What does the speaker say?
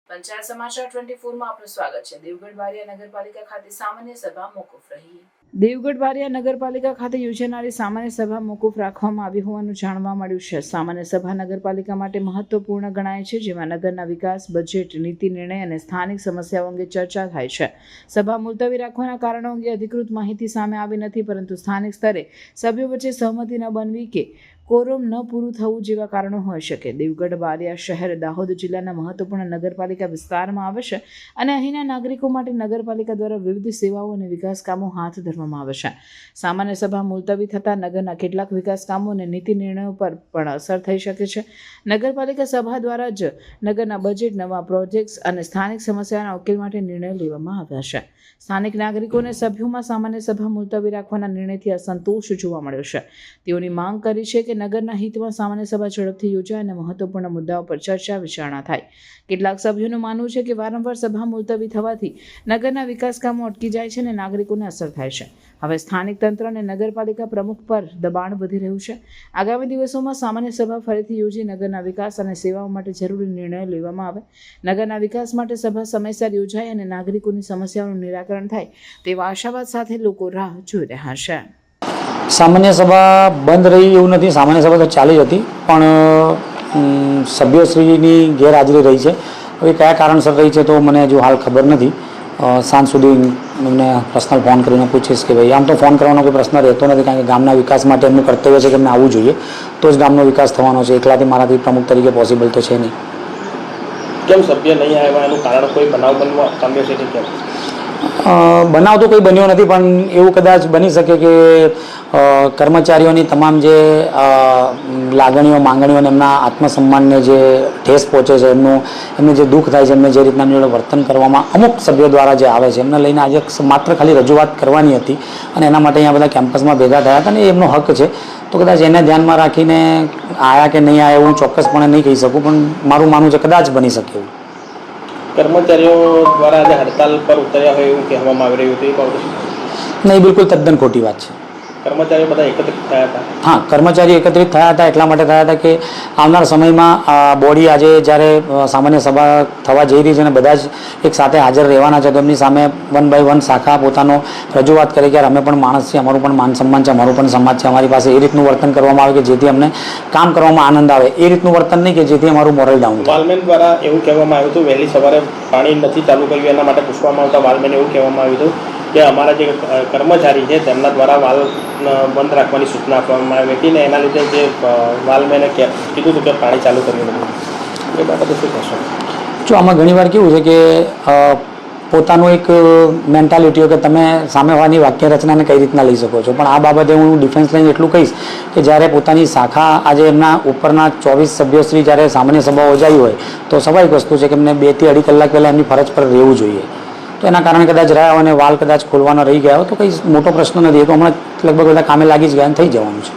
પંચાયત સમાચાર 24 માં આપનું સ્વાગત છે। દેવગઢ બારિયા નગરપાલિકા ખાતે સામાન્ય સભા મોકૂફ રહી। દેવગઢ બારિયા નગરપાલિકા ખાતે યોજાનારી સામાન્ય સભા મોકૂફ રાખવામાં આવી હોવાનું જાણવા મળ્યું છે। સામાન્ય સભા નગરપાલિકા માટે મહત્વપૂર્ણ ગણાય છે, જેમાં નગરના વિકાસ, બજેટ, નીતિ નિર્ણય અને સ્થાનિક સમસ્યાઓ અંગે ચર્ચા થાય છે। સભા મુલતવી રાખવાના કારણો અંગે અધિકૃત માહિતી સામે આવી નથી, પરંતુ સ્થાનિક સ્તરે સભ્યો વચ્ચે સહમતિ ન બનવી કે કોરમ ન પૂરું થવું જેવા કારણો હોઈ શકે। દેવગઢ બારિયા શહેર દાહોદ જિલ્લાના મહત્વપૂર્ણ નગરપાલિકા વિસ્તારમાં આવે છે અને અહીંના નાગરિકો માટે નગરપાલિકા દ્વારા વિવિધ સેવાઓ અને વિકાસ કામો હાથ ધરવામાં આવે છે। સામાન્ય સભા મુલતવી થતાં નગરના કેટલાક વિકાસ કામો અને નીતિ નિર્ણયો પર પણ અસર થઈ શકે છે। નગરપાલિકા સભા દ્વારા જ નગરના બજેટ, નવા પ્રોજેક્ટ્સ અને સ્થાનિક સમસ્યાઓના ઉકેલ માટે નિર્ણય લેવામાં આવ્યા છે। સ્થાનિક નાગરિકોને સભ્યોમાં સામાન્ય સભા મુલતવી રાખવાના નિર્ણયથી અસંતોષ જોવા મળ્યો છે। તેઓની માંગ કરી છે કે નગરના હિતમાં સામાન્ય સભા ઝડપથી યોજાય અને મહત્વપૂર્ણ મુદ્દાઓ પર ચર્ચા વિચારણા થાય। કેટલાક સભ્યોનું માનવું છે કે વારંવાર સભા મુલતવી થવાથી નગરના વિકાસ કામો અટકી જાય છે અને નાગરિકોને અસર થાય છે। હવે સ્થાનિક તંત્ર અને નગરપાલિકા પ્રમુખ પર દબાણ વધી રહ્યું છે। આગામી દિવસોમાં સામાન્ય સભા ફરીથી યોજી નગરના વિકાસ અને સેવાઓ માટે જરૂરી નિર્ણયો લેવામાં આવે। નગરના વિકાસ માટે સભા સમયસર યોજાય અને નાગરિકોની સમસ્યાઓનું નિરાકરણ થાય તેવા આશાવાદ સાથે લોકો રાહ જોઈ રહ્યા છે। સામાન્ય સભા બંધ રહી એવું નથી, સામાન્ય સભા તો ચાલી જ હતી, પણ સભ્યશ્રીની ગેરહાજરી રહી છે। હવે કયા કારણસર રહી છે તો મને હજુ હાલ ખબર નથી। સાંજ સુધી એમને પર્સનલ ફોન કરીને પૂછીશ કે ભાઈ, આમ તો ફોન કરવાનો કોઈ પ્રશ્ન રહેતો નથી, કારણ કે ગામના વિકાસ માટે એમનું કર્તવ્ય છે કે એમને આવવું જોઈએ, તો જ ગામનો વિકાસ થવાનો છે। એકલાથી મારાથી પ્રમુખ તરીકે પોસિબલ તો છે નહીં। કેમ સભ્ય નહીં આવ્યા એનું કારણ કોઈ બનાવ બનવા પામ્યો છે કે કેમ? બનાવ તો કોઈ બન્યો નથી, પણ એવું કદાચ બની શકે કે કર્મચારીઓની તમામ જે લાગણીઓ, માંગણીઓ અને એમના આત્મસન્માનને જે ઠેસ પહોંચે છે, એમને જે દુઃખ થાય છે, એમને જે રીતના એમની જોડે વર્તન કરવામાં અમુક સભ્યો દ્વારા જે આવે છે, એમને લઈને આજે માત્ર ખાલી રજૂઆત કરવાની હતી અને એના માટે અહીંયા બધા કેમ્પસમાં ભેગા થયા હતા અને એમનો હક છે। તો કદાચ એને ધ્યાનમાં રાખીને આયા કે નહીં આયા એવું ચોક્કસપણે નહીં કહી શકું, પણ મારું માનવું છે કદાચ બની શકે એવું। કર્મચારીઓ દ્વારા આજે હડતાલ પર ઉતર્યા હોય એવું કહેવામાં આવી રહ્યું હતું, એ બાબતે નહીં, બિલકુલ તદ્દન ખોટી વાત છે। કર્મચારીઓ બધા એકત્રિત થયા હતા? હા, કર્મચારી એકત્રિત થયા હતા એટલા માટે થયા હતા કે આવનાર સમયમાં બોડી આજે જ્યારે સામાન્ય સભા થવા જઈ રહી છે અને બધા જ એક સાથે હાજર રહેવાના છે, તો એમની સામે 1 by 1 શાખા પોતાનો રજૂઆત કરે કે અમે પણ માણસ છીએ, અમારું પણ માન સન્માન છે, અમારું પણ સમાજ છે, અમારી પાસે એ રીતનું વર્તન કરવામાં આવે કે જેથી અમને કામ કરવામાં આનંદ આવે, એ રીતનું વર્તન નહીં કે જેથી અમારું મોરલ ડાઉન થાય। વાલમેન દ્વારા એવું કહેવામાં આવ્યું હતું વહેલી સવારે પાણી નથી ચાલુ કર્યું, એના માટે પૂછવામાં આવતા વાલમેન એવું કહેવામાં આવ્યું હતું કે અમારા જે કર્મચારી છે તેમના દ્વારા વાલ બંધ રાખવાની સૂચના આપવામાં આવી હતી ને એના લીધે જે વાલમેને કીધું હતું કે પાણી ચાલુ કર્યું નથી, એ બાબતે શું કહેશો? જો આમાં ઘણીવાર કેવું છે કે પોતાનું એક મેન્ટાલિટી હોય કે તમે સામેવાળાની વાક્ય રચનાને કઈ રીતના લઈ શકો છો, પણ આ બાબતે હું ડિફેન્સ લઈને એટલું કહીશ કે જ્યારે પોતાની શાખા આજે એમના ઉપરના 24 સભ્યોશ્રી જ્યારે સામાન્ય સભા યોજાઈ હોય તો સ્વાભાવિક વસ્તુ છે કે એમને 2 થી 2.5 કલાક પહેલાં એમની ફરજ પર રહેવું જોઈએ। તો એના કારણે કદાચ રહ્યા હોય અને વાલ કદાચ ખોલવાના રહી ગયા હોય તો કંઈ મોટો પ્રશ્ન નથી, એ તો હમણાં લગભગ બધા કામે લાગી જ ગયા અને થઈ જવાનું છે।